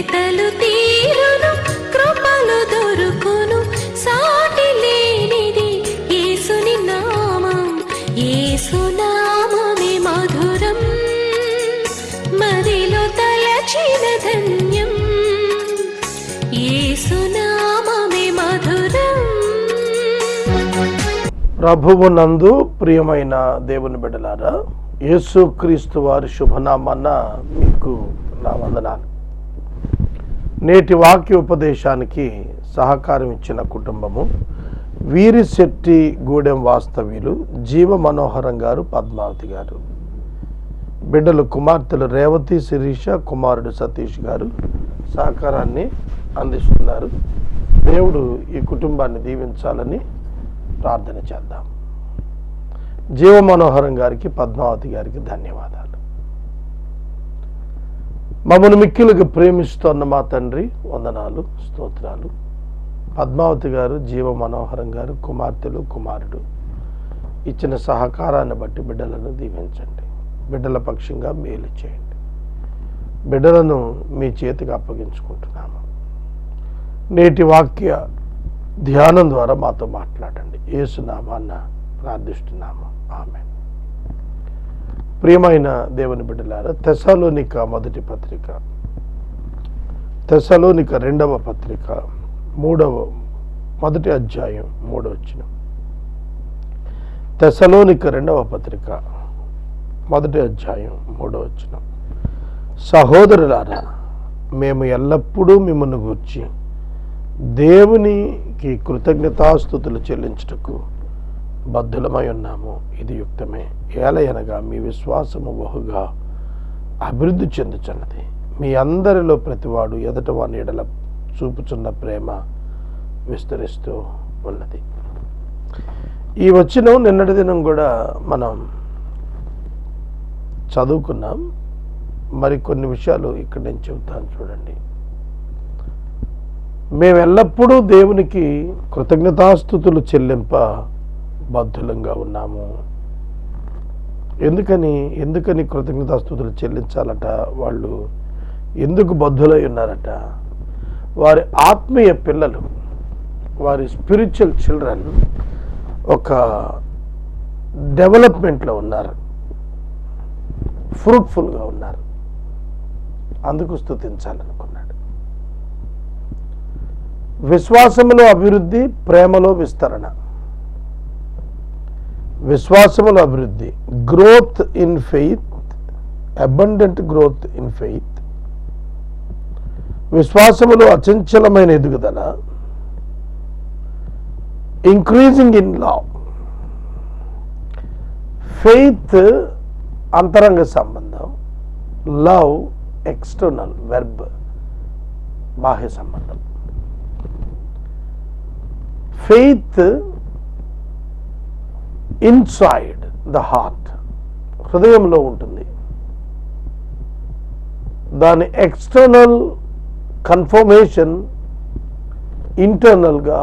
వెతలు తీరును కృపలు దొరుకును సాటి లేనిది యేసుని నామం యేసునామమే మధురం మదిలో తలచిన ధన్యం యేసునామమే మధురం. ప్రభువునందు ప్రియమైన దేవుని బిడ్డలారా, యేసుక్రీస్తు వారి శుభనామాన మీకు నా వందనాలు. నేటి వాక్య ఉపదేశానికి సహకారం ఇచ్చిన కుటుంబము వీరిశెట్టి గూడెం వాస్తవ్యులు జీవ మనోహరం గారు, పద్మావతి గారు. బిడ్డలు కుమార్తెలు రేవతి, శిరీష, కుమారుడు సతీష్ గారు సహకారాన్ని అందిస్తున్నారు. దేవుడు ఈ కుటుంబాన్ని దీవించాలని ప్రార్థన చేద్దాం. జీవ మనోహరం గారికి, పద్మావతి గారికి ధన్యవాదాలు. మమ్మల్ని మిక్కిలుగా ప్రేమిస్తున్న మా తండ్రి వందనాలు, స్తోత్రాలు. పద్మావతి గారు, జీవ మనోహరం గారు, కుమార్తెలు, కుమారుడు ఇచ్చిన సహకారాన్ని బట్టి బిడ్డలను దీవించండి. బిడ్డల పక్షంగా మేలు చేయండి. బిడ్డలను మీ చేతికి అప్పగించుకుంటున్నాము. నేటి వాక్య ధ్యానం ద్వారా మాతో మాట్లాడండి. యేసు నామాన ప్రార్థిస్తున్నాము, ఆమేన్. ప్రియమైన దేవుని బిడ్డలారా, తెస్సలోనిక మొదటి పత్రిక, తెస్సలోనిక రెండవ పత్రిక, మొదటి అధ్యాయం 3వ వచనం. తెస్సలోనిక రెండవ పత్రిక మొదటి అధ్యాయం 3వ వచనం. సహోదరులారా, మేము ఎల్లప్పుడూ మిమ్మల్ని గూర్చి దేవునికి కృతజ్ఞతాస్తుతులు చెల్లించుటకు బద్ధులమై ఉన్నాము. ఇది యుక్తమే. ఏలయనగా మీ విశ్వాసము బహుగా అభివృద్ధి చెందుచున్నది. మీ అందరిలో ప్రతివాడు ఎదుట వాని ఎడల చూపుచున్న ప్రేమ విస్తరిస్తూ ఉన్నది. ఈ వచనం నిన్నటి దినం కూడా మనం చదువుకున్నాం. మరి కొన్ని విషయాలు ఇక్కడ నేను చెబుతాను, చూడండి. మేము ఎల్లప్పుడూ దేవునికి కృతజ్ఞతాస్తుతులు చెల్లింప బద్ధులంగా ఉన్నాము. ఎందుకని కృతజ్ఞతాస్తుతులు చెల్లించాలట? వాళ్ళు ఎందుకు బద్ధులై ఉన్నారట? వారి ఆత్మీయ పిల్లలు, వారి స్పిరిచువల్ చిల్డ్రన్ ఒక డెవలప్మెంట్లో ఉన్నారు, ఫ్రూట్ఫుల్గా ఉన్నారు. అందుకు స్తుతించాలనుకున్నాడు. విశ్వాసములో అభివృద్ధి, ప్రేమలో విస్తరణ. విశ్వాసములో అభివృద్ధి, growth in faith, abundant growth in faith. విశ్వాసములో అచంచలమైన ఎదుగుదల, ఇంక్రీజింగ్ ఇన్ లవ్. ఫెయిత్ అంతరంగ సంబంధం, లవ్ ఎక్స్టర్నల్ వెర్బ్, బాహ్య సంబంధం. ఫెయిత్ ఇన్సైడ్ ద హార్ట్, హృదయంలో ఉంటుంది. దాని ఎక్స్టర్నల్ కన్ఫర్మేషన్ ఇంటర్నల్గా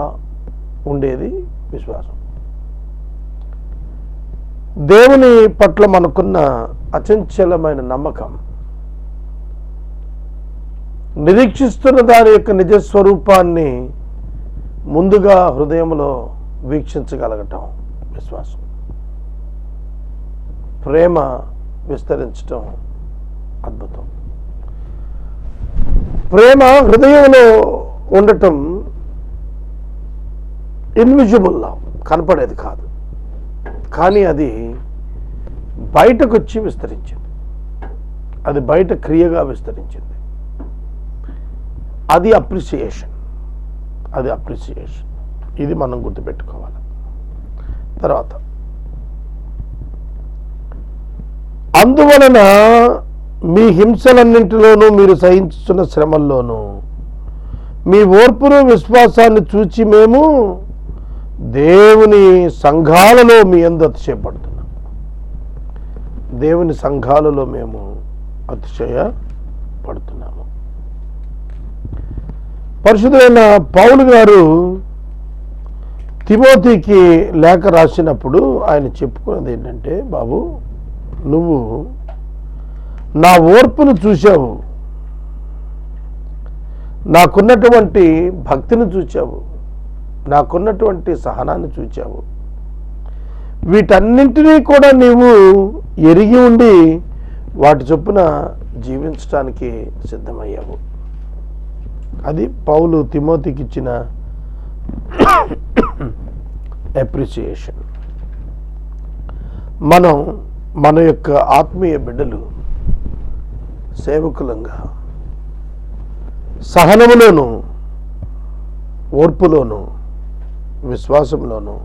ఉండేది విశ్వాసం. దేవుని పట్ల మనకున్న అచంచలమైన నమ్మకం, నిరీక్షిస్తున్న దాని యొక్క నిజస్వరూపాన్ని ముందుగా హృదయంలో వీక్షించగలగటం విశ్వాసం. ప్రేమ విస్తరించటం అద్భుతం. ప్రేమ హృదయంలో ఉండటం ఇన్విజిబుల్, కనపడేది కాదు, కానీ అది బయటకు వచ్చి విస్తరించింది. అది బయట క్రియగా విస్తరించింది. అది అప్రిసియేషన్. ఇది మనం గుర్తుపెట్టుకోవాలి. తర్వాత, అందువలన మీ హింసలన్నింటిలోనూ మీరు సహించుతున్న శ్రమల్లోనూ మీ ఓర్పును విశ్వాసాన్ని చూచి మేము దేవుని సంఘాలలో మీ యందు అతిశయపడుతున్నాం. దేవుని సంఘాలలో మేము అతిశయపడుతున్నాము. పరిశుద్ధులైన పౌలు గారు తిమోతికి లేఖ రాసినప్పుడు ఆయన చెప్పుకున్నది ఏంటంటే, బాబు నువ్వు నా ఓర్పును చూశావు, నాకున్నటువంటి భక్తిని చూచావు, నాకున్నటువంటి సహనాన్ని చూచావు. వీటన్నింటినీ కూడా నీవు ఎరిగి ఉండి వాటి చొప్పున జీవించడానికి సిద్ధమయ్యావు. అది పౌలు తిమోతికి ఇచ్చిన అప్రిసియేషన్. మనం మన యొక్క ఆత్మీయ బిడ్డలు సేవకులంగా సహనములోను, ఓర్పులోను, విశ్వాసంలోను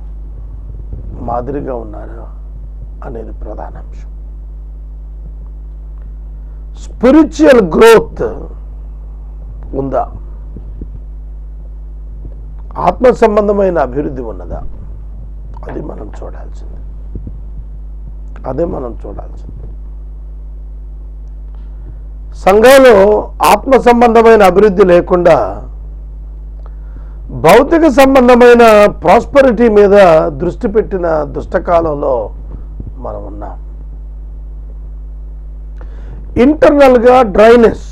మాదిరిగా ఉన్నారా అనేది ప్రధాన అంశం. స్పిరిచువల్ గ్రోత్ ఉందా? ఆత్మ సంబంధమైన అభివృద్ధి ఉన్నదా? అది మనం చూడాల్సింది. సంఘంలో ఆత్మ సంబంధమైన అభివృద్ధి లేకుండా భౌతిక సంబంధమైన ప్రాస్పరిటీ మీద దృష్టి పెట్టిన దుష్టకాలంలో మనం ఉన్నాం. ఇంటర్నల్గా డ్రైనెస్,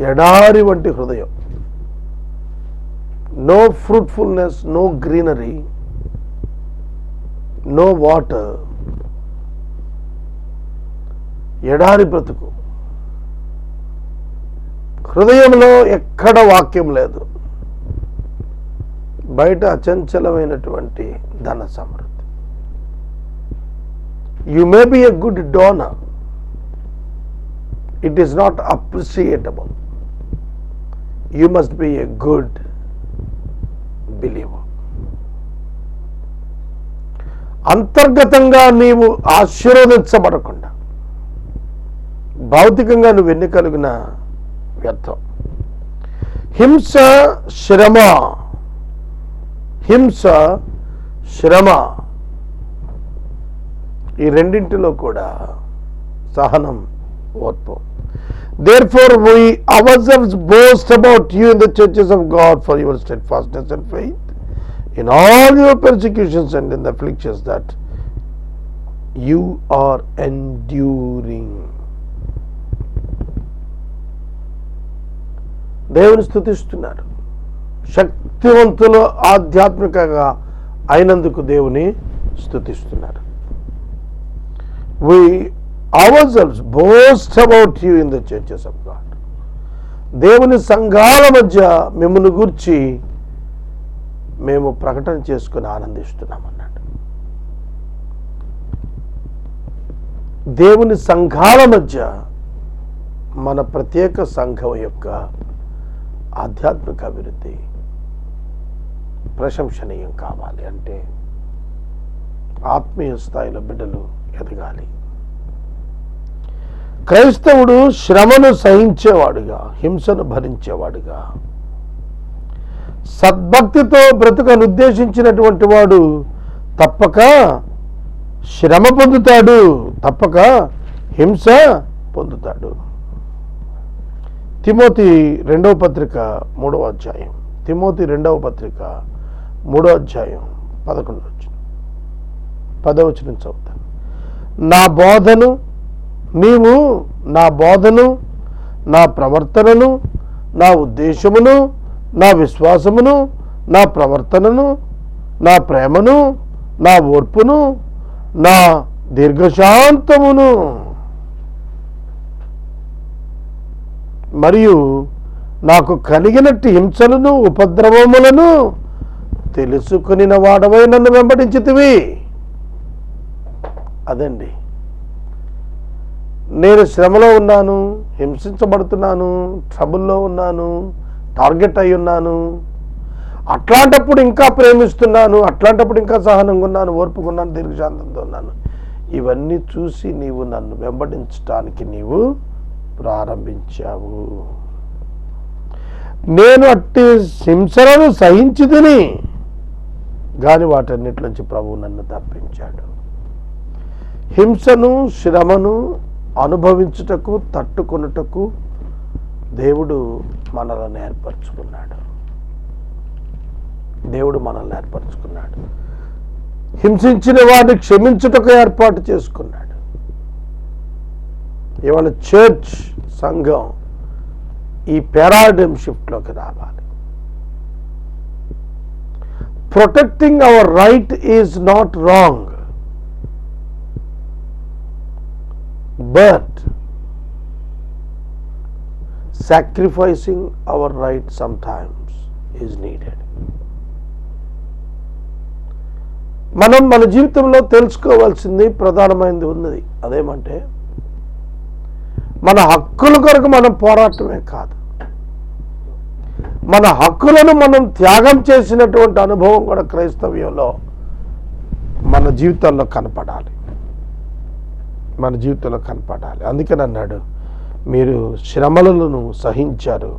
ఎడారి వంటి హృదయం, no fruitfulness, no greenery, no water, ఎడారి బ్రతుకు. హృదయంలో ఎక్కడ వాక్యం లేదు, బయట అచంచలమైనటువంటి ధన సమృద్ధి. You may be a good donor, it is not appreciable. You must be a good believer. అంతర్గతంగా నీవు ఆశీర్వదించబడకుండా భౌతికంగా నువ్వు ఎన్ని కలిగిన వ్యర్థం. హింస, శ్రమ ఈ రెండింటిలో కూడా సహనం, ఓర్పు. Therefore we ourselves boast about you in the churches of God for your steadfastness and faith in all your persecutions and in the afflictions that you are enduring. దేవుని స్తుతిస్తున్నారు. శక్తివంతులు ఆధ్యాత్మికంగా అయినందుకు దేవుని స్తుతిస్తున్నారు. We ourselves boast about you in the churches of God. దేవుని సంఘాల మధ్య మిమ్మల్ని గూర్చి మేము ప్రకటన చేసుకుని ఆనందిస్తున్నాం అన్నాడు. దేవుని సంఘాల మధ్య మన ప్రత్యేక సంఘం యొక్క ఆధ్యాత్మిక అభివృద్ధి ప్రశంసనీయం కావాలి అంటే ఆత్మీయ స్థాయిలో బిడ్డలు ఎదగాలి. క్రైస్తవుడు శ్రమను సహించేవాడుగా, హింసను భరించేవాడుగా, సద్భక్తితో బ్రతుకను ఉద్దేశించినటువంటి వాడు తప్పక శ్రమ పొందుతాడు, తప్పక హింస పొందుతాడు. తిమోతి 2వ పత్రిక 3వ అధ్యాయం, తిమోతి 2వ పత్రిక 3వ అధ్యాయం 10వ వచనం చదువుతాను. నీవు నా బోధను, నా ప్రవర్తనను, నా ఉద్దేశమును, నా విశ్వాసమును, నా ప్రవర్తనను, నా ప్రేమను, నా ఓర్పును, నా దీర్ఘశాంతమును మరియు నాకు కలిగినట్టు హింసలను, ఉపద్రవములను తెలుసుకుని వాడవై నన్ను వెంబడించితివి. అదండి, నేను శ్రమలో ఉన్నాను, హింసించబడుతున్నాను, ట్రబుల్లో ఉన్నాను, టార్గెట్ అయి ఉన్నాను, అట్లాంటప్పుడు ఇంకా ప్రేమిస్తున్నాను, అట్లాంటప్పుడు ఇంకా సహనంగా ఉన్నాను, ఓర్పుకున్నాను, దీర్ఘశాంతంతో ఉన్నాను. ఇవన్నీ చూసి నీవు నన్ను వెంబడించడానికి నీవు ప్రారంభించావు. నేను అట్టి హింసలను సహించితిని కానీ వాటన్నిటిలోంచి ప్రభువు నన్ను తప్పించాడు. హింసను, శ్రమను అనుభవించుటకు, తట్టుకొనుటకు దేవుడు మనల్ని ఏర్పరచుకున్నాడు. హింసించిన వాడిని క్షమించుటకు ఏర్పాటు చేసుకున్నాడు. ఇవాళ చర్చ్, సంఘం ఈ పారాడిమ్ షిఫ్ట్లోకి రావాలి. Protecting our right is not wrong, but sacrificing our right sometimes is needed. మనం మన జీవితంలో తెలుసుకోవాల్సింది ప్రధానమైనది ఉన్నది. అదేమంటే మన హక్కుల కొరకు మనం పోరాటమే కాదు, మన హక్కులను మనం త్యాగం చేసినటువంటి అనుభవం కూడా క్రైస్తవ్యంలో మన జీవితాల్లో కనపడాలి, మన జీవితంలో కనపడాలి. అందుకని అన్నాడు, మీరు శ్రమలను సహించారు,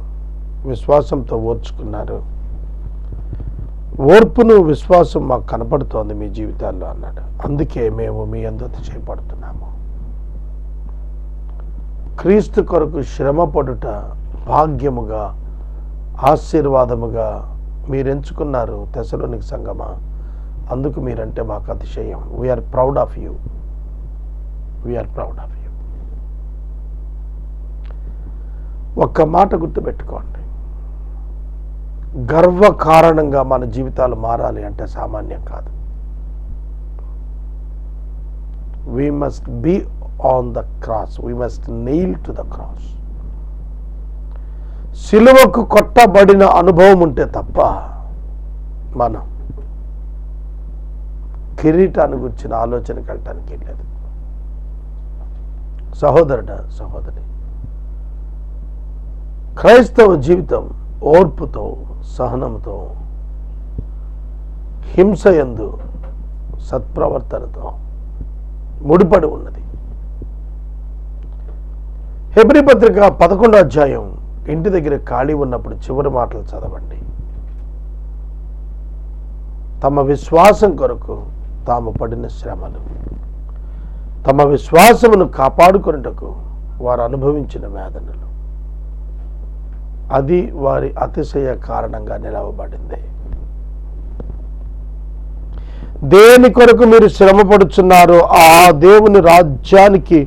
విశ్వాసంతో ఓర్చుకున్నారు. ఓర్పును విశ్వాసం మాకు కనపడుతోంది మీ జీవితాల్లో అన్నాడు. అందుకే మేము మీ యందు అతిశయపడుతున్నాము. క్రీస్తు కొరకు శ్రమపడుట భాగ్యముగా, ఆశీర్వాదముగా మీరు ఎంచుకున్నారు తెసలోనిక సంఘమా. అందుకు మీరంటే మాకు అతిశయం. We are proud of you, we are proud of you. ఒక్క మాట గుర్తుపెట్టుకోండి, గర్వకారణంగా మన జీవితాలు మారాలి అంటే సామాన్యం కాదు. We must be on the cross. We must nail to the cross. సిలువకు కొట్టబడిన అనుభవం ఉంటే తప్ప మనం కిరీటాన్ని గురించిన ఆలోచనకి వెళ్ళటానికి లేదు. సహోదరుడా, సహోదరి, క్రైస్తవ జీవితం ఓర్పుతో, సహనంతో, హింసయందు సత్ప్రవర్తనతో ముడిపడి ఉన్నది. హెబ్రీ పత్రిక 11వ అధ్యాయం ఇంటి దగ్గర ఖాళీ ఉన్నప్పుడు చివరి మాటలు చదవండి. తమ విశ్వాసం కొరకు తాము పడిన శ్రమలు, తమ విశ్వాసమును కాపాడుకొనుటకు వారు అనుభవించిన వేదనలు, అది వారి అతిశయ కారణంగా నిలవబడింది. దేని కొరకు మీరు శ్రమపడుచున్నారో ఆ దేవుని రాజ్యానికి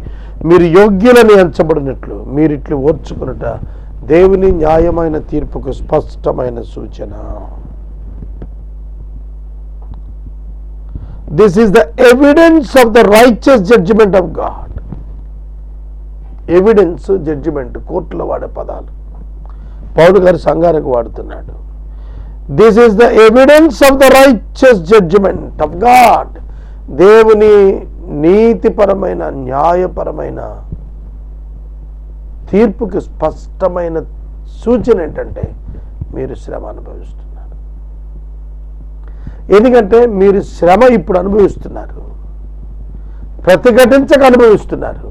మీరు యోగ్యులని ఎంచబడినట్లు మీరిట్లు ఓర్చుకునుట దేవుని న్యాయమైన తీర్పుకు స్పష్టమైన సూచన. This is the evidence of the righteous judgement of God. Evidence, judgement కోర్టులో వాడే పదాలు పౌలు గారు సంఘానికి వాడుతున్నాడు. This is the evidence of the righteous judgement of God. దేవుని నీతిపరమైన, న్యాయపరమైన తీర్పుకి స్పష్టమైన సూచన ఏంటంటే మీరు శ్రమ అనుభవిస్తున్నారు. ఎందుకంటే మీరు శ్రమ ఇప్పుడు అనుభవిస్తున్నారు, ప్రతిఘటించక అనుభవిస్తున్నారు.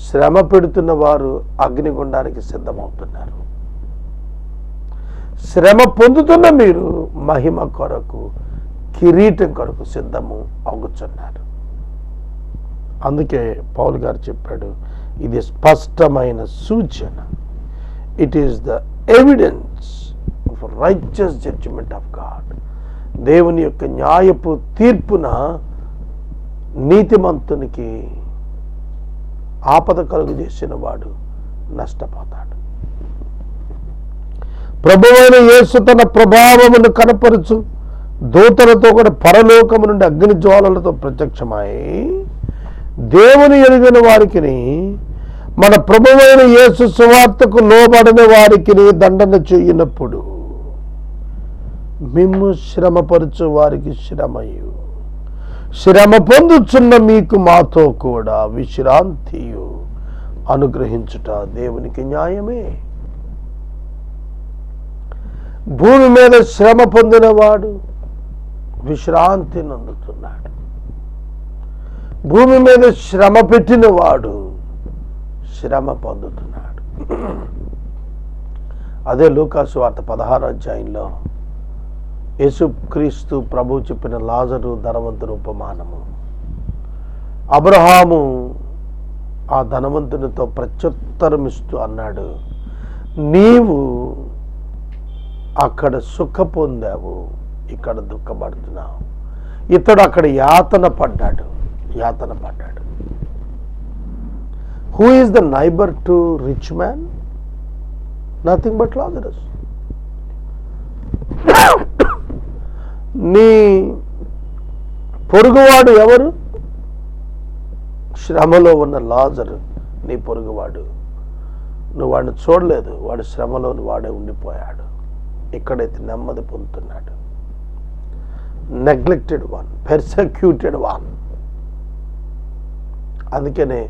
శ్రమ పెడుతున్న వారు అగ్నిగుండానికి సిద్ధమవుతున్నారు. శ్రమ పొందుతున్న మీరు మహిమ కొరకు, కిరీటం కొరకు సిద్ధము అవుతున్నారు. అందుకే పౌలు గారు చెప్పాడు, ఇది స్పష్టమైన సూచన. It is the evidence of righteous judgement of God. దేవుని యొక్క న్యాయపు తీర్పున నీతిమంతునికి ఆపద కలుగు చేసిన వాడు నష్టపోతాడు. ప్రభువైన యేసు తన ప్రభావమును కనపరుచు దూతలతో కూడా పరలోకము నుండి అగ్ని జ్వాలలతో ప్రత్యక్షమై దేవుని ఎరిగిన వారికి, మన ప్రభువైన యేసు సువార్తకు లోబడిన వారికి దండన చేయనప్పుడు మిమ్ము శ్రమపరచు వారికి శ్రమయు, శ్రమ పొందుచున్న మీకు మాతో కూడా విశ్రాంతియు అనుగ్రహించుట దేవునికి న్యాయమే. భూమి మీద శ్రమ పొందినవాడు విశ్రాంతి నందుతున్నాడు. భూమి మీద శ్రమ పెట్టినవాడు శ్రమ పొందుతున్నాడు. అదే లూకాసు వార్త 16వ అధ్యాయంలో యేసుక్రీస్తు ప్రభు చెప్పిన లాజరు ధనవంతుని ఉపమానము. అబ్రహాము ఆ ధనవంతునితో ప్రత్యుత్తరమిస్తూ అన్నాడు, నీవు అక్కడ సుఖ పొందావు, ఇక్కడ దుఃఖపడుతున్నావు. ఇతడు అక్కడ యాతన పడ్డాడు. Who is the neighbour to rich man? Nothing but Lazarus. నీ పొరుగువాడు ఎవరు? శ్రమలో ఉన్న లాజరు నీ పొరుగువాడు. నువ్వు వాడిని చూడలేదు, వాడు శ్రమలోని వాడే ఉండిపోయాడు. ఇక్కడైతే నెమ్మది పొందుతున్నాడు. Neglected one, persecuted one. అందుకనే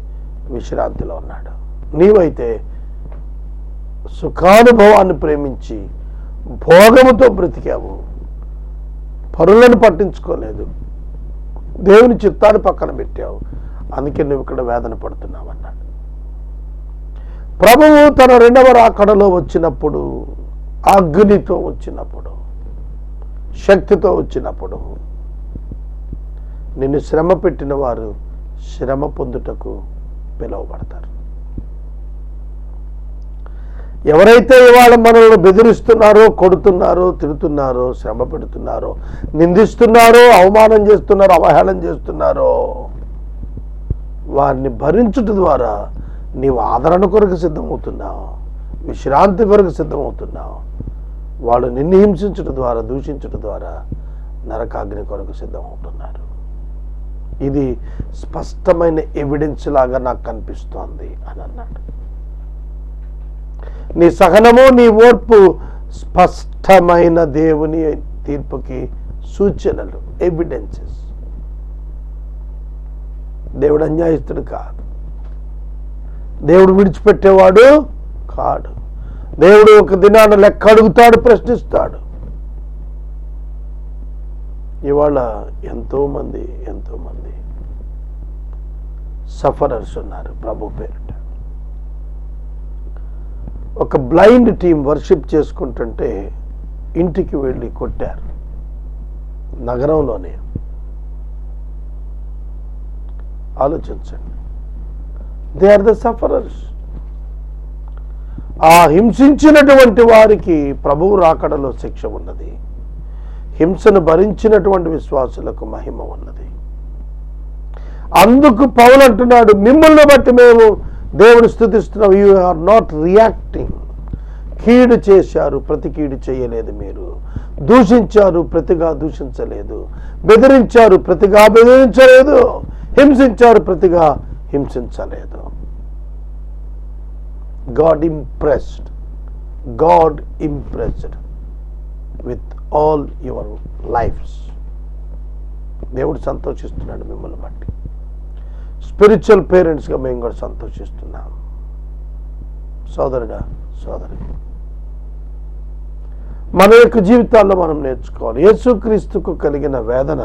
విశ్రాంతిలో ఉన్నాడు. నీవైతే సుఖానుభవాన్ని ప్రేమించి భోగముతో బ్రతికావు, పరులను పట్టించుకోలేదు, దేవుని చిత్తాన్ని పక్కన పెట్టావు. అందుకే నువ్వు ఇక్కడ వేదన పడుతున్నావు అన్నాడు. ప్రభువు తన రెండవ రాకడలో వచ్చినప్పుడు, అగ్నితో వచ్చినప్పుడు, శక్తితో వచ్చినప్పుడు, నిన్ను శ్రమ పెట్టిన వారు శ్రమ పొందుటకు పిలువబడతారు. ఎవరైతే ఇవాళ మనల్ని బెదిరిస్తున్నారో, కొడుతున్నారో, తిడుతున్నారో, శ్రమ పెడుతున్నారో, నిందిస్తున్నారో, అవమానం చేస్తున్నారో, అవహేళన చేస్తున్నారో, వారిని భరించుట ద్వారా నీవు ఆదరణ కొరకు సిద్ధమవుతున్నావు, విశ్రాంతి కొరకు సిద్ధమవుతున్నావు. వాళ్ళు నిన్ను హింసించడం ద్వారా, దూషించడం ద్వారా నరకాగ్ని కొరకు సిద్ధమవుతున్నారు. ఇది స్పష్టమైన ఎవిడెన్స్ లాగా నాకు కనిపిస్తోంది అని అన్నాడు. నీ సహనము, నీ ఓర్పు స్పష్టమైన దేవుని తీర్పుకి సూచనలు, ఎవిడెన్సెస్. దేవుడు అన్యాయస్తుడు కాదు, దేవుడు విడిచిపెట్టేవాడు కాడు. దేవుడు ఒక దినాన లెక్క అడుగుతాడు, ప్రశ్నిస్తాడు. ఇవాళ ఎంతోమంది సఫరర్స్ ఉన్నారు ప్రభు పేరిట. ఒక బ్లైండ్ టీం వర్షిప్ చేసుకుంటుంటే ఇంటికి వెళ్ళి కొట్టారు నగరంలోనే. ఆలోచించండి. They are the sufferers. ఆ హింసించినటువంటి వారికి ప్రభువు రాకడలో శిక్ష ఉన్నది. హింసను భరించినటువంటి విశ్వాసులకు మహిమ ఉన్నది. అందుకు పౌలు అంటున్నాడు, మిమ్మల్ని బట్టి మేము దేవుని స్తుతిస్తున్నాం. You are not reacting. కీడు చేశారు, ప్రతి కీడు చేయలేదు. మీరు దూషించారు, ప్రతిగా దూషించలేదు. బెదిరించారు, ప్రతిగా బెదిరించలేదు. హింసించారు, ప్రతిగా హింసించలేదు. God impressed with all your lives. దేవుడు సంతోషిస్తున్నాడు మిమ్మల్ని బట్టి. స్పిరిచువల్ పేరెంట్స్గా మేము కూడా సంతోషిస్తున్నాం. సోదరుడా, సోదరి, మన యొక్క జీవితాల్లో మనం నేర్చుకోవాలి. యేసుక్రీస్తుకు కలిగిన వేదన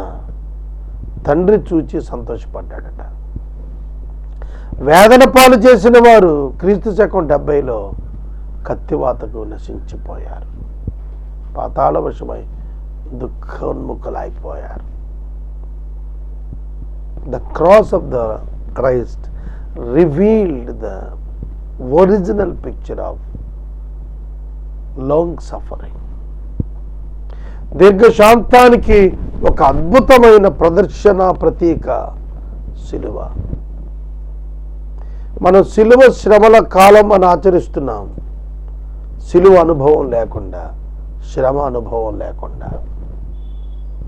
తండ్రి చూచి సంతోషపడ్డాడట. వేదన పాలు చేసిన వారు క్రీస్తు శకం 70లో కత్తివాతకు నశించిపోయారు, పాతాళవశమై దుఃఖోన్ముఖులైపోయారు. The cross of the Christ revealed the original picture of long suffering. దీర్ఘశాంతానికి ఒక అద్భుతమైన ప్రదర్శన, ప్రతీక శిలువ. మనం శిలువ శ్రమల కాలం అని ఆచరిస్తున్నాం. శిలువ అనుభవం లేకుండా, శ్రమ అనుభవం లేకుండా,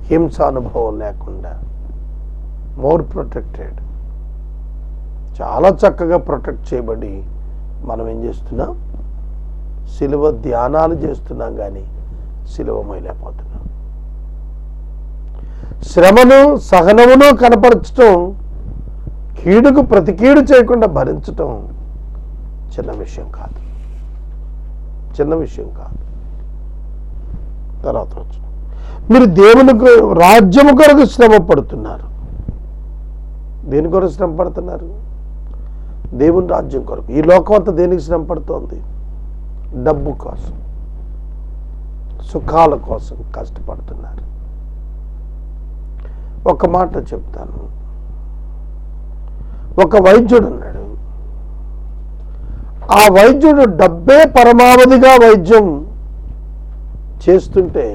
హింస అనుభవం లేకుండా, మోర్ ప్రొటెక్టెడ్, చాలా చక్కగా ప్రొటెక్ట్ చేయబడి మనం ఏం చేస్తున్నాం? శిలువ ధ్యానాలు చేస్తున్నాం, కానీ శిలువ మొయలేకపోతున్నాం. శ్రమను, సహనమును కనపరచటం, కీడుకు ప్రతి కీడు చేయకుండా భరించటం చిన్న విషయం కాదు, చిన్న విషయం కాదు. తర్వాత వచ్చిన మీరు దేవుని రాజ్యము కొరకు శ్రమ పడుతున్నారు. దేని కొరకు శ్రమ పడుతున్నారు? దేవుని రాజ్యం కొరకు. ఈ లోకం అంతా దేనికి శ్రమ పడుతోంది? డబ్బు కోసం, సుఖాల కోసం కష్టపడుతున్నారు. ఒక మాట చెప్తాను. ఒక వైద్యుడు ఉన్నాడు. ఆ వైద్యుడు డబ్బే పరమావధిగా వైద్యం చేస్తుంటే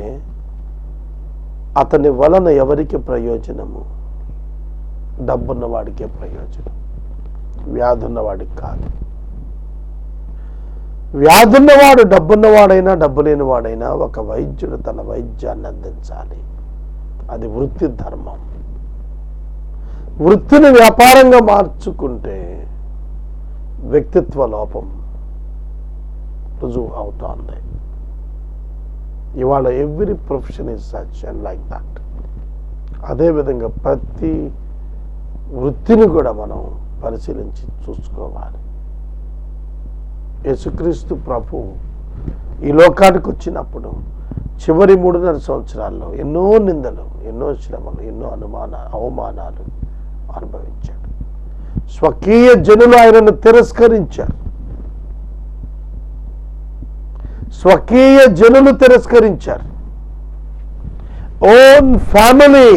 అతని వలన ఎవరికి ప్రయోజనము? డబ్బున్న వాడికే ప్రయోజనం, వ్యాధి ఉన్నవాడికి కాదు. వ్యాధున్నవాడు డబ్బున్నవాడైనా డబ్బు లేనివాడైనా ఒక వైద్యుడు తన వైద్యాన్ని అందించాలి. అది వృత్తి ధర్మం. వృత్తిని వ్యాపారంగా మార్చుకుంటే వ్యక్తిత్వ లోపం రుజువు అవుతోంది. ఇవాళ every profession is such and like that. అదేవిధంగా ప్రతి వృత్తిని కూడా మనం పరిశీలించి చూసుకోవాలి. యేసుక్రీస్తు ప్రభు ఈ లోకానికి వచ్చినప్పుడు చివరి 3.5 సంవత్సరాల్లో ఎన్నో నిందలు, ఎన్నో శ్రమలు, ఎన్నో అవమానాలు అనుభవించాడు. స్వకీయ జనులు ఆయనను తిరస్కరించారు. స్వకీయ జనులు తిరస్కరించారు. Own family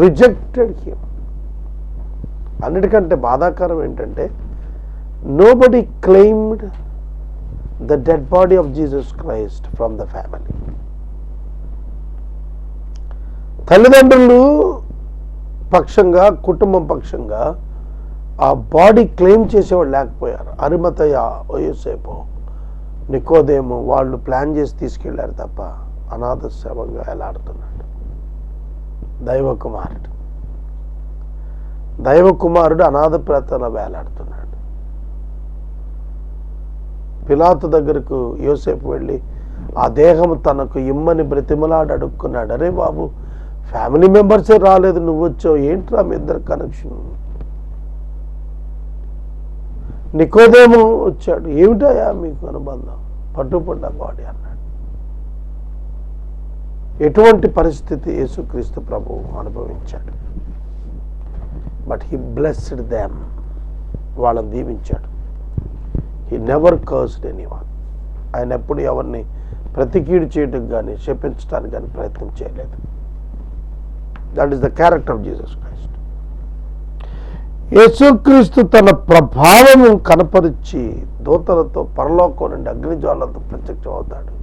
rejected him. అన్నిటికంటే బాధాకరం ఏంటంటే nobody claimed the dead body of Jesus Christ from the family. తల్లిదండ్రులు పక్షంగా, కుటుంబం పక్షంగా ఆ బాడీ క్లెయిమ్ చేసేవాడు లేకపోయారు. అరిమతయ, యోసేపు, నికోదేము వాళ్ళు ప్లాన్ చేసి తీసుకెళ్లారు తప్ప అనాథ శవంగా ఎలాడుతున్నాడు. దైవకుమారుడు అనాథ ప్రేతలో వేలాడుతున్నాడు. పిలాతు దగ్గరకు యోసేపు వెళ్ళి ఆ దేహం తనకు ఇమ్మని బ్రతిమలాడి అడుక్కున్నాడు. అరే బాబు, ఫ్యామిలీ మెంబర్సే రాలేదు, నువ్వు వచ్చావు, ఏంట్రా మీ ఇద్దరు కనెక్షన్? నికోదేము వచ్చాడు, ఏమిటయా మీకు అనుబంధం? పట్టుపడ్డ బాడీ అన్నాడు. ఎటువంటి పరిస్థితి యేసుక్రీస్తు ప్రభువు అనుభవించాడు. But he blessed them. వాళ్ళని దీవించాడు. He never cursed anyone. ఆయన ఎప్పుడు ఎవరిని ప్రతికీడు చేయడం కానీ శపించడానికి కానీ ప్రయత్నం చేయలేదు. That is the character of Jesus Christ. యేసుక్రీస్తు తన ప్రభావము కనపరిచి దూతలతో పరలోకం నుండి అగ్నిజ్వాలతో ప్రత్యక్షం అవుతాడు.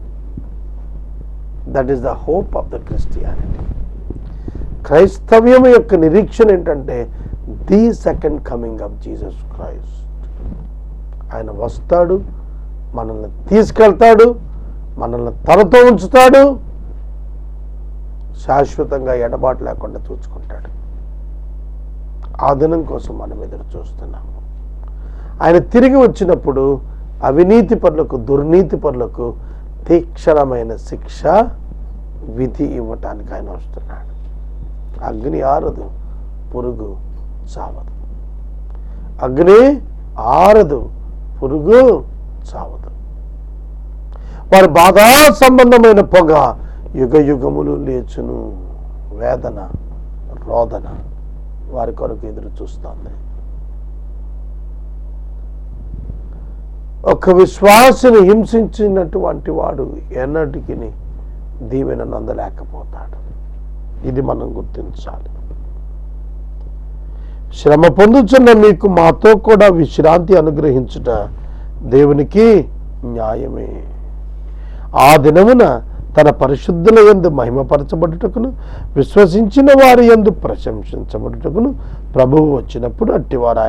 That is the hope of the Christianity. క్రైస్తవ్యం యొక్క నిరీక్షణ ఏంటంటే the second coming of Jesus Christ. ఆయన వస్తాడు, మనల్ని తీసుకెళ్తాడు, మనల్ని తనతో ఉంచుతాడు, శాశ్వతంగా ఎడబాటు లేకుండా చూసుకుంటాడు. ఆ దినం కోసం మనం ఎదురు చూస్తున్నాము. ఆయన తిరిగి వచ్చినప్పుడు అవినీతి పరులకు, దుర్నీతి పరులకు తీక్షణమైన శిక్ష విధి ఇవ్వటానికి ఆయన వస్తున్నాడు. అగ్ని ఆరదు, పురుగు చావదు. అగ్ని ఆరదు, పురుగు చావదు. వారి బాధా సంబంధమైన పొగ యుగ యుగములు లేచును. వేదన, రోదన వారి కొరకు ఎదురు చూస్తుంది. ఒక విశ్వాసిని హింసించినటువంటి వాడు ఎన్నటికి దీవెన నందలేకపోతాడు. ఇది మనం గుర్తించాలి. శ్రమ పొందుచున్న మీకు మాతో కూడా విశ్రాంతి అనుగ్రహించుట దేవునికి న్యాయమే. ఆ దినమున తన పరిశుద్ధుల యందు మహిమపరచబడుటకును విశ్వసించిన వారి యందు ప్రశంసించబడుటకును ప్రభువు వచ్చినప్పుడు అట్టివారు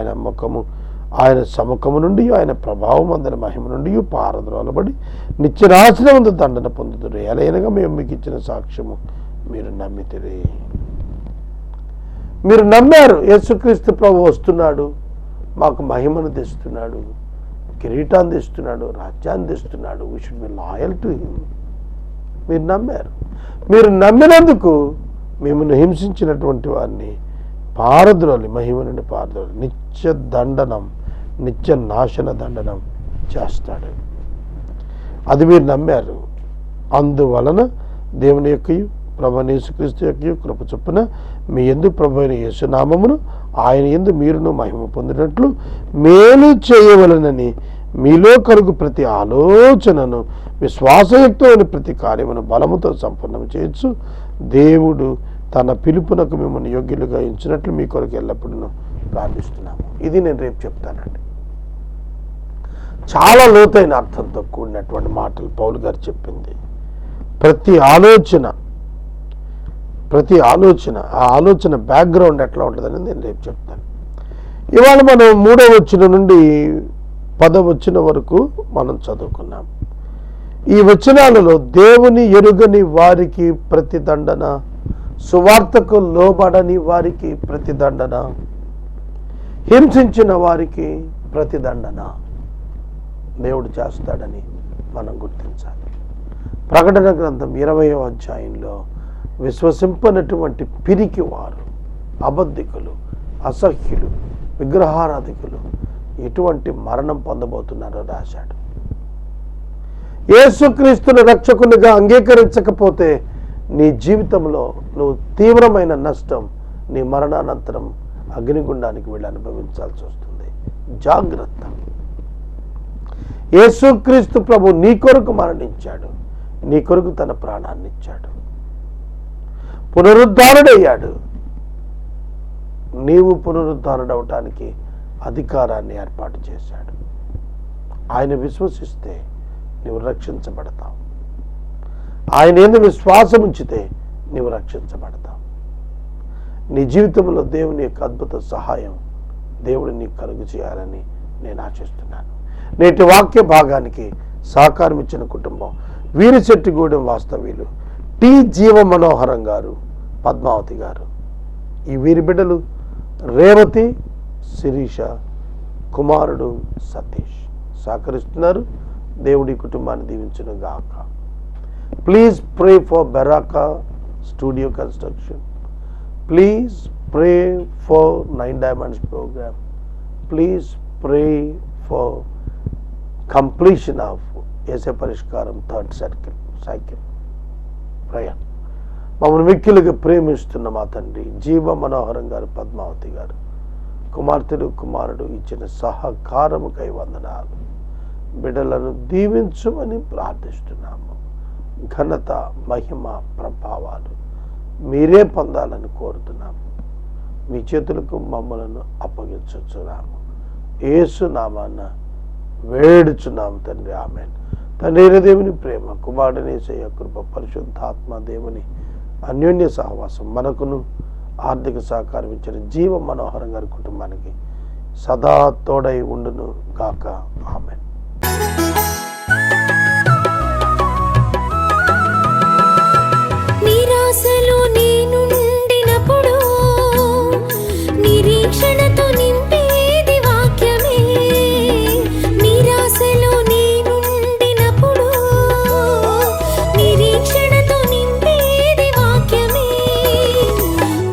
ఆయన సముఖము నుండి, ఆయన ప్రభావం అందరి మహిమ నుండి పారద్రోలబడి నిత్యనాశనమందు దండన పొందుతురు. ఎలైనగా మేము మీకు ఇచ్చిన సాక్ష్యము మీరు నమ్మితిరి. మీరు నమ్మారు. యేసుక్రీస్తు ప్రభు వస్తున్నాడు, మాకు మహిమను తెస్తున్నాడు, కిరీటాన్ని తెస్తున్నాడు, రాజ్యాన్ని తెస్తున్నాడు. We should be loyal to him. మీరు నమ్మారు. మీరు నమ్మినందుకు మిమ్మల్ని హింసించినటువంటి వారిని పారద్రోలి, మహిమ నుండి పారద్రోలి నిత్య దండనం, నిత్య నాశన దండనం చేస్తాడు. అది మీరు నమ్మారు. అందువలన దేవుని యొక్కయు ప్రభువైన యేసుక్రీస్తు యొక్కయు కృప చొప్పున మీ యందు ప్రభువైన యేసునామమును ఆయన యందు మీరును మహిమ పొందినట్లు మేలు చేయవలనని మీలో కలుగు ప్రతి ఆలోచనను విశ్వాసయుక్తమైన ప్రతి కార్యమును బలముతో సంపూర్ణం చేయొచ్చు. దేవుడు తన పిలుపునకు మిమ్మల్ని యోగ్యులుగా ఎంచినట్లు మీ కొరకు ఎల్లప్పుడూ ప్రార్థిస్తున్నాము. ఇది నేను రేపు చెప్తానండి. చాలా లోతైన అర్థంతో కూడినటువంటి మాటలు పౌలు గారు చెప్పింది. ప్రతి ఆలోచన ఆ ఆలోచన బ్యాక్గ్రౌండ్ ఎట్లా ఉంటుందని నేను రేపు చెప్తాను. ఇవాళ మనం 3వ వచనం నుండి 10 వరకు మనం చదువుకున్నాం. ఈ వచనాలలో దేవుని ఎరుగని వారికి ప్రతిదండన, సువార్తకు లోబడని వారికి ప్రతిదండన, హింసించిన వారికి ప్రతిదండన దేవుడు చేస్తాడని మనం గుర్తించాలి. ప్రకటన గ్రంథం 20వ అధ్యాయంలో విశ్వసింపనటువంటి పిరికి వారు, అబద్ధికులు, అసహ్యులు, విగ్రహారాధికులు ఎటువంటి మరణం పొందబోతున్నారో రాశాడు. యేసుక్రీస్తును రక్షకునిగా అంగీకరించకపోతే నీ జీవితంలో నువ్వు తీవ్రమైన నష్టం, నీ మరణానంతరం అగ్నిగుండానికి వెళ్ళి అనుభవించాల్సి వస్తుంది. జాగ్రత్త. యేసుక్రీస్తు ప్రభు నీ కొరకు మరణించాడు, నీ కొరకు తన ప్రాణాన్ని ఇచ్చాడు, పునరుద్ధారుడయ్యాడు. నీవు పునరుద్ధారుడవటానికి అధికారాన్ని ఏర్పాటు చేశాడు. ఆయన విశ్వసిస్తే నీవు రక్షించబడతావు. ఆయన యందు విశ్వాసం ఉంచితే నీవు రక్షించబడతావు. నీ జీవితంలో దేవుని యొక్క అద్భుత సహాయం దేవుడు నీకు కలుగు చేయాలని నేను ఆశిస్తున్నాను. నేటి వాక్య భాగానికి సహకారం ఇచ్చిన కుటుంబం వీరిశెట్టిగూడెం వాస్తవ్యులు టి జీవ మనోహరం గారు, పద్మావతి గారు. ఈ వీరి బిడ్డలు రేవతి, శిరీష, కుమారుడు సతీష్ సహకరిస్తున్నారు. దేవుడి కుటుంబాన్ని దీవించును గాక. Please pray for Beracah studio construction. Please pray for 9 Diamonds program. Please pray for completion of ఏసే పరిష్కారం 3rd సైకిల్ ప్రయాణం. మమ్మల్ని మిక్కిలుగా ప్రేమిస్తున్న మా తండ్రి జీవ మనోహరం గారు, పద్మావతి గారు, కుమార్తెలు, కుమారుడు ఇచ్చిన సహకారముకై వందనాలు. బిడ్డలను దీవించుమని ప్రార్థిస్తున్నాము. ఘనత, మహిమ, ప్రభావాలు మీరే పొందాలని కోరుతున్నాము. మీ చేతులకు మమ్మలను అప్పగించుచున్నాము. యేసు నామాన వేడుచున్నాము తండ్రి. ఆమేన్. తండ్రి దేవుని ప్రేమ, కుమారుని యేసయ్య కృప, పరిశుద్ధాత్మ దేవుని అన్యోన్య సహవాసం మనకును ఆర్థిక సహకారం ఇచ్చిన జీవ మనోహరం గారి కుటుంబానికి సదా తోడై ఉండును గాక. ఆమేన్. నిరాశలో నేనుండినప్పుడు నిరీక్షణతో నింపేది వాక్యమే. నిరాశలో నేనుండినప్పుడు నిరీక్షణతో నింపేది వాక్యమే.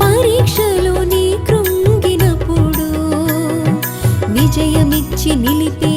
పరీక్షలో నీ కృంగినప్పుడు విజయమిచ్చి నిలిపే